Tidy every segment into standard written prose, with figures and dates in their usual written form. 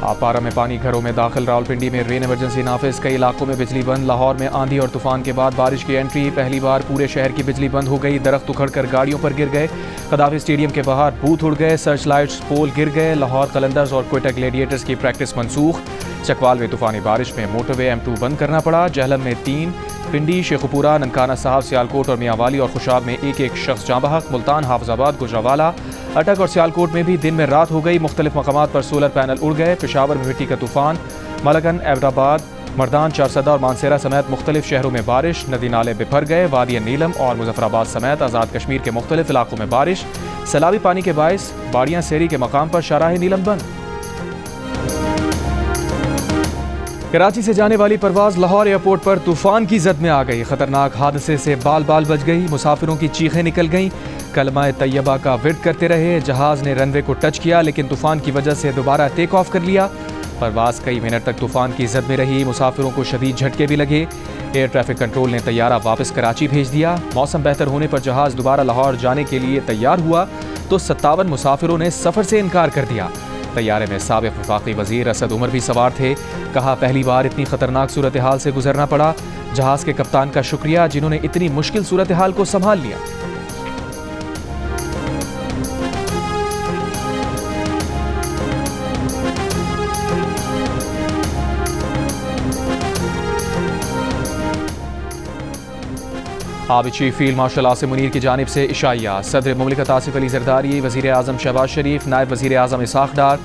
آپارہ میں پانی گھروں میں داخل، راولپنڈی میں رین ایمرجنسی نافذ، کئی علاقوں میں بجلی بند، لاہور میں آندھی اور طوفان کے بعد بارش کی انٹری، پہلی بار پورے شہر کی بجلی بند ہو گئی، درخت اکھڑ کر گاڑیوں پر گر گئے، قذافی اسٹیڈیم کے باہر بوت اڑ گئے، سرچ لائٹس پول گر گئے، لاہور قلندرز اور کوئٹہ گلیڈیٹرز کی پریکٹس منسوخ، چکوال میں طوفانی بارش میں موٹر وے M2 بند کرنا پڑا، جہلم میں 3، پنڈی، شیخوپورہ، ننکانہ صاحب، سیالکوٹ اور میاں والی اور خوشاب میں ایک شخص جاں بحق، ملتان، حافظ آباد، گجرانوالہ، اٹک اور سیالکوٹ میں بھی دن میں رات ہو گئی، مختلف مقامات پر سولر پینل اڑ گئے، پشاور میں مٹی کا طوفان، ملکن، ایبٹ مردان، چارسدہ اور مانسیرہ سمیت مختلف شہروں میں بارش، ندی نالے بپھر گئے، وادی نیلم اور مظفرآباد سمیت آزاد کشمیر کے مختلف علاقوں میں بارش، سیلابی پانی کے باعث باڑیاں سیری کے مقام پر شاہراہ نیلم بند۔ کراچی سے جانے والی پرواز لاہور ایئرپورٹ پر طوفان کی زد میں آ گئی، خطرناک حادثے سے بال بچ گئی، مسافروں کی چیخیں نکل گئیں، کلمہ طیبہ کا ورد کرتے رہے، جہاز نے رن وے کو ٹچ کیا لیکن طوفان کی وجہ سے دوبارہ ٹیک آف کر لیا، پرواز کئی منٹ تک طوفان کی زد میں رہی، مسافروں کو شدید جھٹکے بھی لگے، ایئر ٹریفک کنٹرول نے طیارہ واپس کراچی بھیج دیا، موسم بہتر ہونے پر جہاز دوبارہ لاہور جانے کے لیے تیار ہوا تو 57 مسافروں نے سفر سے انکار کر دیا۔ طیارے میں سابق وفاقی وزیر اسد عمر بھی سوار تھے، کہا پہلی بار اتنی خطرناک صورتحال سے گزرنا پڑا، جہاز کے کپتان کا شکریہ جنہوں نے اتنی مشکل صورتحال کو سنبھال لیا۔ آبی chief field marshal Asim Munir کی جانب سے عشائیہ، صدر مملکت آصف علی زرداری، وزیر اعظم شہباز شریف، نائب وزیر اعظم Ishaq Dar,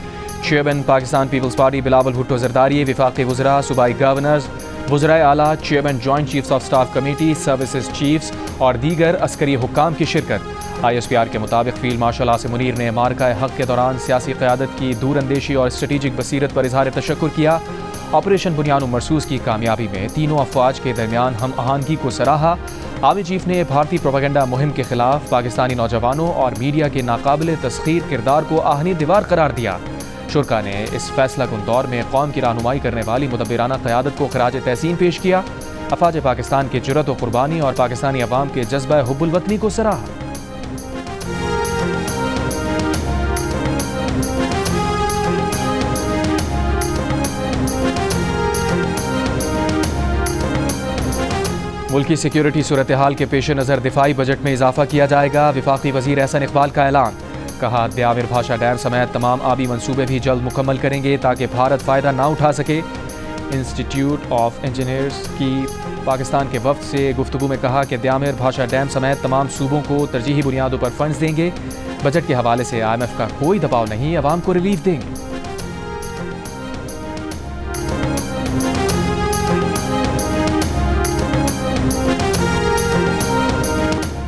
chairman Pakistan Peoples Party Bilawal Bhutto Zardari, وفاقی وزراء، صوبائی گورنرز، وزرائے اعلیٰ، chairman joint chiefs of staff committee, services chiefs اور دیگر عسکری حکام کی شرکت۔ ISPR کے مطابق فیلڈ مارشل عاصم منیر نے مارکہ حق کے دوران سیاسی قیادت کی دور اندیشی اور اسٹریٹجک بصیرت پر اظہار تشکر کیا، آپریشن بنیان مرصوص کی کامیابی میں تینوں افواج کے درمیان ہم آہنگی کو سراہا۔ آرمی چیف نے بھارتی پروپیگنڈا مہم کے خلاف پاکستانی نوجوانوں اور میڈیا کے ناقابل تسخیر کردار کو آہنی دیوار قرار دیا۔ شرکا نے اس فیصلہ کن دور میں قوم کی رہنمائی کرنے والی مدبرانہ قیادت کو خراج تحسین پیش کیا، افواج پاکستان کی جرأت و قربانی اور پاکستانی عوام کے جذبہ حب الوطنی کو سراہا۔ ملکی سیکیورٹی صورتحال کے پیش نظر دفاعی بجٹ میں اضافہ کیا جائے گا، وفاقی وزیر احسن اقبال کا اعلان، کہا دیاور بھاشا ڈیم سمیت تمام آبی منصوبے بھی جلد مکمل کریں گے تاکہ بھارت فائدہ نہ اٹھا سکے۔ انسٹیٹیوٹ آف انجینئرز کی پاکستان کے وفد سے گفتگو میں کہا کہ دیاور بھاشا ڈیم سمیت تمام صوبوں کو ترجیحی بنیادوں پر فنڈز دیں گے، بجٹ کے حوالے سے IMF کا کوئی دباؤ نہیں، عوام کو ریلیف دیں گے۔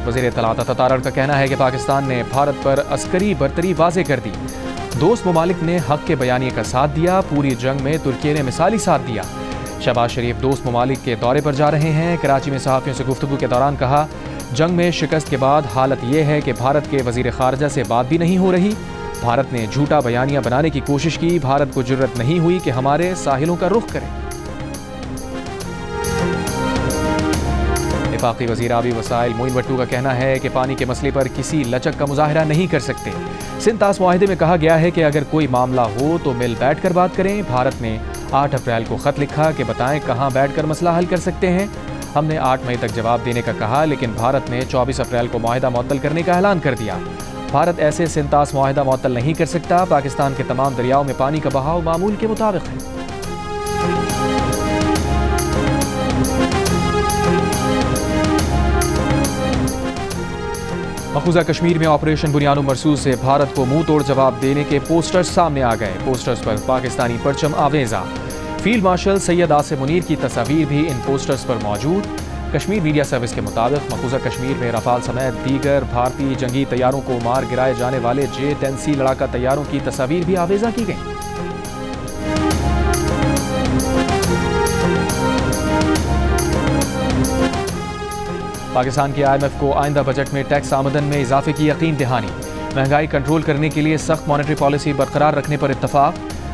وزیر اطلاعات عطا تارڑ کا کہنا ہے کہ پاکستان نے بھارت پر عسکری برتری واضح کر دی، دوست ممالک نے حق کے بیانیے کا ساتھ دیا، پوری جنگ میں ترکی نے مثالی ساتھ دیا۔ شہباز شریف دوست ممالک کے دورے پر جا رہے ہیں، کراچی میں صحافیوں سے گفتگو کے دوران کہا جنگ میں شکست کے بعد حالت یہ ہے کہ بھارت کے وزیر خارجہ سے بات بھی نہیں ہو رہی، بھارت نے جھوٹا بیانیہ بنانے کی کوشش کی، بھارت کو جرأت نہیں ہوئی کہ ہمارے ساحلوں کا رخ کرے۔ وفاقی وزیر آبی وسائل معین بھٹو کا کہنا ہے کہ پانی کے مسئلے پر کسی لچک کا مظاہرہ نہیں کر سکتے، سندھ طاس معاہدے میں کہا گیا ہے کہ اگر کوئی معاملہ ہو تو مل بیٹھ کر بات کریں، بھارت نے 8 اپریل کو خط لکھا کہ بتائیں کہاں بیٹھ کر مسئلہ حل کر سکتے ہیں، ہم نے 8 مئی تک جواب دینے کا کہا لیکن بھارت نے 24 اپریل کو معاہدہ معطل کرنے کا اعلان کر دیا، بھارت ایسے سندھ طاس معاہدہ معطل نہیں کر سکتا، پاکستان کے تمام دریاؤں میں پانی کا بہاؤ معمول کے مطابق ہے۔ مقبوضہ کشمیر میں آپریشن بنیان مرصوص سے بھارت کو منہ توڑ جواب دینے کے پوسٹرز سامنے آ گئے، پوسٹرز پر پاکستانی پرچم آویزاں، فیلڈ مارشل سید عاصم منیر کی تصاویر بھی ان پوسٹرز پر موجود۔ کشمیر میڈیا سروس کے مطابق مقبوضہ کشمیر میں رافال سمیت دیگر بھارتی جنگی طیاروں کو مار گرائے جانے والے J-10C لڑاکا طیاروں کی تصاویر بھی آویزاں کی گئیں۔ پاکستان کی IMF کو آئندہ بجٹ میں ٹیکس آمدن میں اضافے کی یقین دہانی، مہنگائی کنٹرول کرنے کے لیے سخت مانیٹری پالیسی برقرار رکھنے پر اتفاق،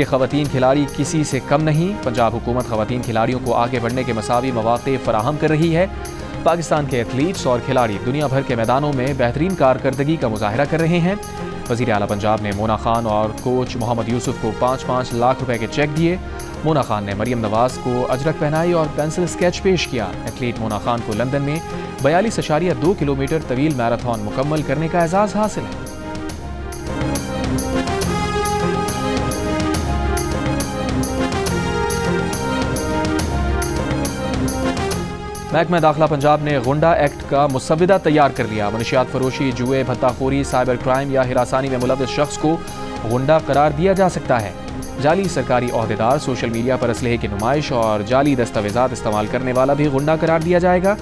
کے خواتین کھلاڑی کسی سے کم نہیں. پنجاب حکومت خواتین کھلاڑیوں کو آگے بڑھنے کے مساوی مواقع فراہم کر رہی ہے. پاکستان کے ایتھلیٹس اور کھلاڑی دنیا بھر کے میدانوں میں بہترین کارکردگی کا مظاہرہ کر رہے ہیں. وزیر اعلیٰ پنجاب نے مونا خان اور کوچ محمد یوسف کو 5-5 لاکھ روپے کے چیک دیے. مونا خان نے مریم نواز کو اجرک پہنائی اور پینسل اسکیچ پیش کیا. ایتھلیٹ مونا خان کو لندن میں 42.2 کلومیٹر طویل میراتھن مکمل کرنے کا اعزاز حاصل ہے. محکمہ داخلہ پنجاب نے غنڈہ ایکٹ کا مسودہ تیار کر لیا. منشیات فروشی، جوئے، بھتہ خوری، سائبر کرائم یا ہراسانی میں ملوث شخص کو غنڈہ قرار دیا جا سکتا ہے. جعلی سرکاری عہدیدار، سوشل میڈیا پر اسلحے کی نمائش اور جعلی دستاویزات استعمال کرنے والا بھی غنڈہ قرار دیا جائے گا.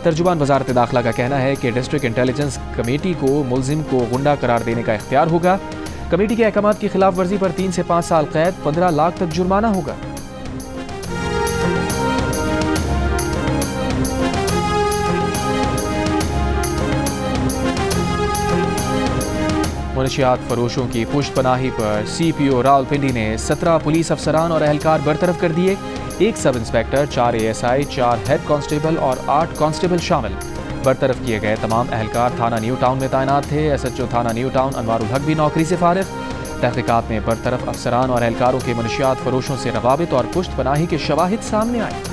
ترجمان وزارت داخلہ کا کہنا ہے کہ ڈسٹرکٹ انٹیلیجنس کمیٹی کو ملزم کو غنڈہ قرار دینے کا اختیار ہوگا. کمیٹی کے احکامات کی خلاف ورزی پر 3 سے 5 سال قید، 15 لاکھ تک جرمانہ ہوگا. منشیات فروشوں کی پشت پناہی پر سی پی او راولپنڈی نے 17 پولیس افسران اور اہلکار برطرف کر دیے. 1 sub inspector, 4 ASI، 4 head constable اور 8 کانسٹیبل شامل. برطرف کیے گئے تمام اہلکار تھانہ نیو ٹاؤن میں تعینات تھے. SHO تھانہ نیو ٹاؤن انوار الحق بھی نوکری سے فارغ. تحقیقات میں برطرف افسران اور اہلکاروں کے منشیات فروشوں سے روابط اور پشت پناہی کے شواہد سامنے آئے.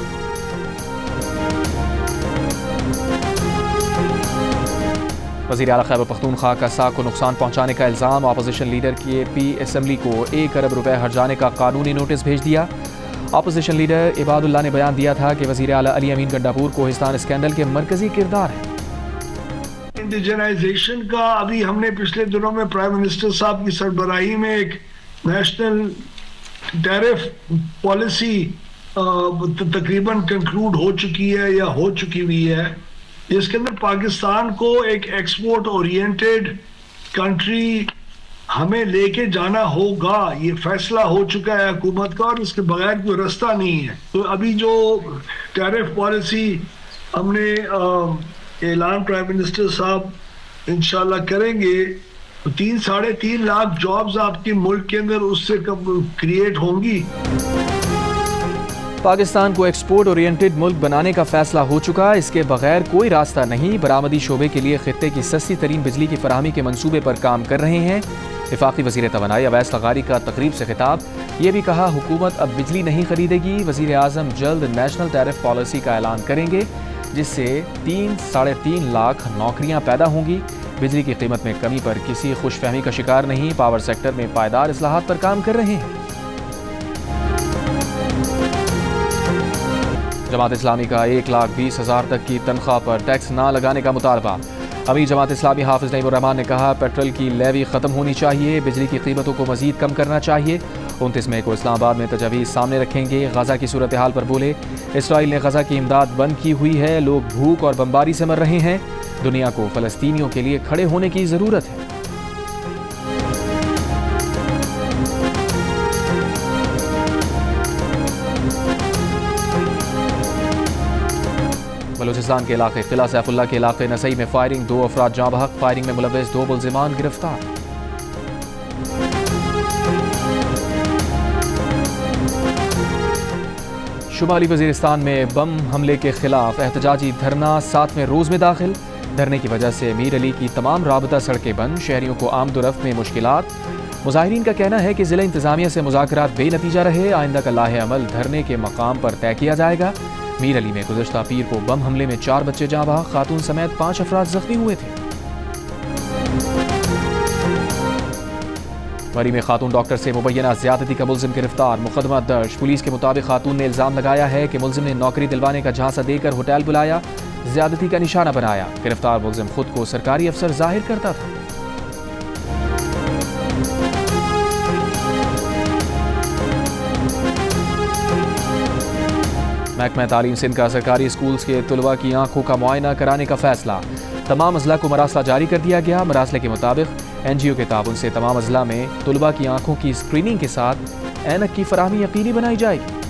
وزیر اعلیٰ خیبر پختونخوا کا ساکھ کو نقصان پہنچانے کا الزام. اپوزیشن لیڈر کی پی اسمبلی کو 1 ارب روپے ہرجانے کا قانونی نوٹس بھیج دیا. اپوزیشن لیڈر عباد اللہ نے بیان دیا تھا کہ وزیر اعلیٰ علی امین گنڈاپور کوہستان اسکینڈل کے مرکزی کردار ہیں. انڈیجنائزیشن کا ابھی ہم نے پچھلے دنوں میں پرائم منسٹر صاحب کی سربراہی میں ایک نیشنل ٹیرف پالیسی تقریباً کنکلوڈ ہو چکی ہے یا ہو چکی ہوئی ہے، جس کے اندر پاکستان کو ایک ایکسپورٹ اورینٹڈ کنٹری ہمیں لے کے جانا ہوگا. یہ فیصلہ ہو چکا ہے حکومت کا اور اس کے بغیر کوئی رستہ نہیں ہے. تو ابھی جو ٹیرف پالیسی ہم نے اعلان پرائم منسٹر صاحب انشاءاللہ کریں گے، 3-3.5 لاکھ جابز آپ کے ملک کے اندر اس سے کریٹ ہوں گی. پاکستان کو ایکسپورٹ اورینٹڈ ملک بنانے کا فیصلہ ہو چکا. اس کے بغیر کوئی راستہ نہیں. برآمدی شعبے کے لیے خطے کی سستی ترین بجلی کی فراہمی کے منصوبے پر کام کر رہے ہیں. وفاقی وزیر توانائی اویس لغاری کا تقریب سے خطاب. یہ بھی کہا حکومت اب بجلی نہیں خریدے گی. وزیر اعظم جلد نیشنل ٹیرف پالیسی کا اعلان کریں گے جس سے 3-3.5 لاکھ نوکریاں پیدا ہوں گی. بجلی کی قیمت میں کمی پر کسی خوش فہمی کا شکار نہیں. پاور سیکٹر میں پائیدار اصلاحات پر کام کر رہے ہیں. جماعت اسلامی کا 1,20,000 تک کی تنخواہ پر ٹیکس نہ لگانے کا مطالبہ. امیر جماعت اسلامی حافظ نعیم الرحمان نے کہا پیٹرول کی لیوی ختم ہونی چاہیے. بجلی کی قیمتوں کو مزید کم کرنا چاہیے. 29 مئی کو اسلام آباد میں تجاویز سامنے رکھیں گے. غزہ کی صورتحال پر بولے اسرائیل نے غزہ کی امداد بند کی ہوئی ہے. لوگ بھوک اور بمباری سے مر رہے ہیں. دنیا کو فلسطینیوں کے لیے کھڑے ہونے کی ضرورت ہے. بلوچستان کے علاقے قلعہ سیف اللہ کے علاقے نسائی میں فائرنگ. 2 افراد جاں بحق. فائرنگ میں ملوث 2 ملزمان گرفتار. شمالی وزیرستان میں بم حملے کے خلاف احتجاجی دھرنا 7ویں روز میں داخل. دھرنے کی وجہ سے میر علی کی تمام رابطہ سڑکیں بند. شہریوں کو آمد و رفت میں مشکلات. مظاہرین کا کہنا ہے کہ ضلع انتظامیہ سے مذاکرات بے نتیجہ رہے. آئندہ کا لاہ عمل دھرنے کے مقام پر طے کیا جائے گا. میر علی میں گزشتہ پیر کو بم حملے میں 4 بچے جاں بحق. خاتون سمیت 5 افراد زخمی ہوئے تھے. مری میں خاتون ڈاکٹر سے مبینہ زیادتی کا ملزم گرفتار. مقدمہ درج. پولیس کے مطابق خاتون نے الزام لگایا ہے کہ ملزم نے نوکری دلوانے کا جھانسا دے کر ہوٹل بلایا، زیادتی کا نشانہ بنایا. گرفتار ملزم خود کو سرکاری افسر ظاہر کرتا تھا. محکمہ تعلیم سندھ کا سرکاری اسکولز کے طلباء کی آنکھوں کا معائنہ کرانے کا فیصلہ. تمام اضلاع کو مراسلہ جاری کر دیا گیا. مراسلے کے مطابق NGO کے تعاون سے تمام اضلاع میں طلباء کی آنکھوں کی اسکریننگ کے ساتھ اینک کی فراہمی یقینی بنائی جائے گی.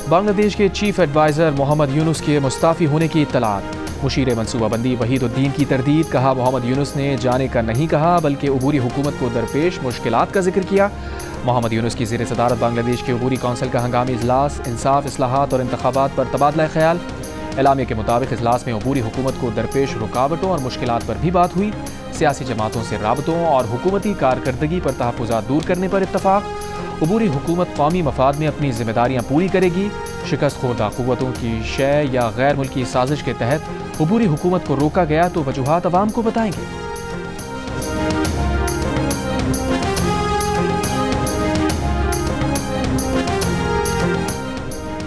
بنگلہ دیش کے چیف ایڈوائزر محمد یونس کے مستعفی ہونے کی اطلاعات. مشیر منصوبہ بندی وحید الدین کی تردید، کہا محمد یونس نے جانے کا نہیں کہا بلکہ عبوری حکومت کو درپیش مشکلات کا ذکر کیا۔ محمد یونس کی زیر صدارت بنگلہ دیش کے عبوری کونسل کا ہنگامی اجلاس، انصاف، اصلاحات اور انتخابات پر تبادلہ خیال۔ اعلامیہ کے مطابق اجلاس میں عبوری حکومت کو درپیش رکاوٹوں اور مشکلات پر بھی بات ہوئی، سیاسی جماعتوں سے رابطوں اور حکومتی کارکردگی پر تحفظات دور کرنے پر اتفاق۔ عبوری حکومت قومی مفاد میں اپنی ذمہ داریاں پوری کرے گی، شکست خوردہ قوتوں کی شے یا غیر ملکی سازش کے تحت عبوری حکومت کو روکا گیا تو وجوہات عوام کو بتائیں گے۔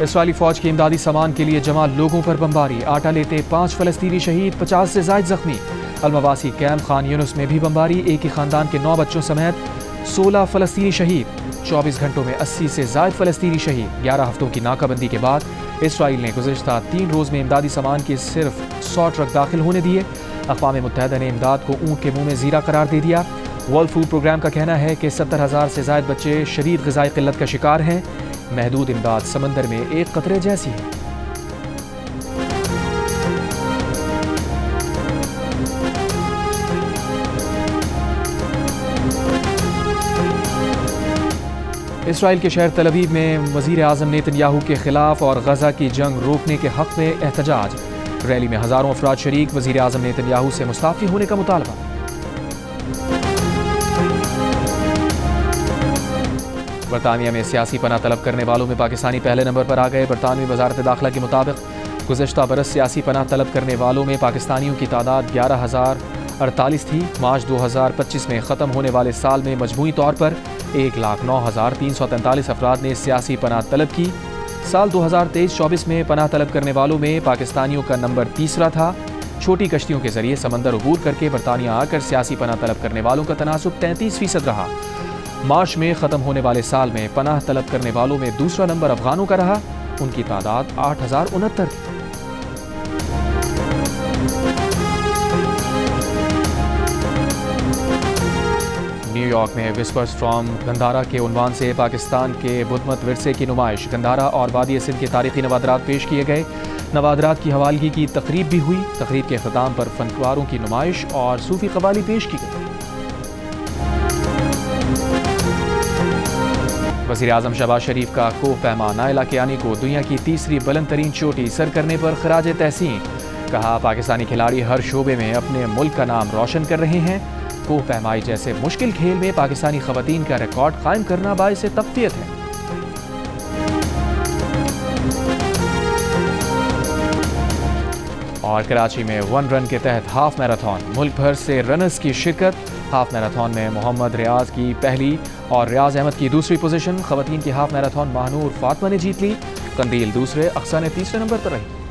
اسرائیلی فوج کی امدادی سامان کے لیے جمع لوگوں پر بمباری، آٹا لیتے 5 فلسطینی شہید، 50 سے زائد زخمی۔ المواسی کیمپ خان یونس میں بھی بمباری، ایک ہی خاندان کے 9 بچوں سمیت 16 فلسطینی شہید، 24 گھنٹوں میں 80 سے زائد فلسطینی شہید۔ 11 ہفتوں کی ناکہ بندی کے بعد اسرائیل نے گزشتہ 3 روز میں امدادی سامان کے صرف 100 ٹرک داخل ہونے دیے۔ اقوام متحدہ نے امداد کو اونٹ کے منہ میں زیرہ قرار دے دیا۔ ورلڈ فوڈ پروگرام کا کہنا ہے کہ 70,000 سے زائد بچے شدید غذائی قلت کا شکار ہیں۔ محدود امداد سمندر میں ایک قطرے جیسی ہے۔ اسرائیل کے شہر تل ابیب میں وزیر اعظم نیتن یاہو کے خلاف اور غزہ کی جنگ روکنے کے حق میں احتجاج، ریلی میں ہزاروں افراد شریک، وزیر اعظم نیتن یاہو سے مستعفی ہونے کا مطالبہ۔ برطانیہ میں سیاسی پناہ طلب کرنے والوں میں پاکستانی پہلے نمبر پر آ گئے۔ برطانوی وزارت داخلہ کے مطابق گزشتہ برس سیاسی پناہ طلب کرنے والوں میں پاکستانیوں کی تعداد 11,048 تھی۔ مارچ 2025 میں ختم ہونے والے سال میں مجموعی طور پر 1,09,343 افراد نے سیاسی پناہ طلب کی۔ سال 2023-24 میں پناہ طلب کرنے والوں میں پاکستانیوں کا نمبر تیسرا تھا۔ چھوٹی کشتیوں کے ذریعے سمندر عبور کر کے برطانیہ آ کر سیاسی پناہ طلب کرنے والوں کا تناسب 33% رہا۔ مارچ میں ختم ہونے والے سال میں پناہ طلب کرنے والوں میں دوسرا نمبر افغانوں کا رہا، ان کی تعداد 8,069 تھی۔ نیو یارک میں وسپرز فرام گندھارا کے عنوان سے پاکستان کے بدھ مت ورثے کی نمائش، گندھارا اور وادی سندھ کے تاریخی نوادرات پیش کیے گئے۔ نوادرات کی حوالگی کی تقریب بھی ہوئی۔ تقریب کے اختتام پر فنکاروں کی نمائش اور صوفی قوالی پیش کی گئی۔ وزیر اعظم شہباز شریف کا کوہ پیما نائلہ کیانی کو دنیا کی تیسری بلند ترین چوٹی سر کرنے پر خراج تحسین، کہا پاکستانی کھلاڑی ہر شعبے میں اپنے ملک کا نام روشن کر رہے ہیں۔ کوہ پیمائی جیسے مشکل کھیل میں پاکستانی خواتین کا ریکارڈ قائم کرنا باعث تفخیر ہے۔ اور کراچی میں 1 رن کے تحت ہاف میراتھن، ملک بھر سے رنرز کی شرکت۔ ہاف میراتھن میں محمد ریاض کی پہلی اور ریاض احمد کی دوسری پوزیشن۔ خواتین کی ہاف میراتھن ماہنور فاطمہ نے جیت لی، قندیل دوسرے، اقصیٰ نے تیسرے نمبر پر رہی۔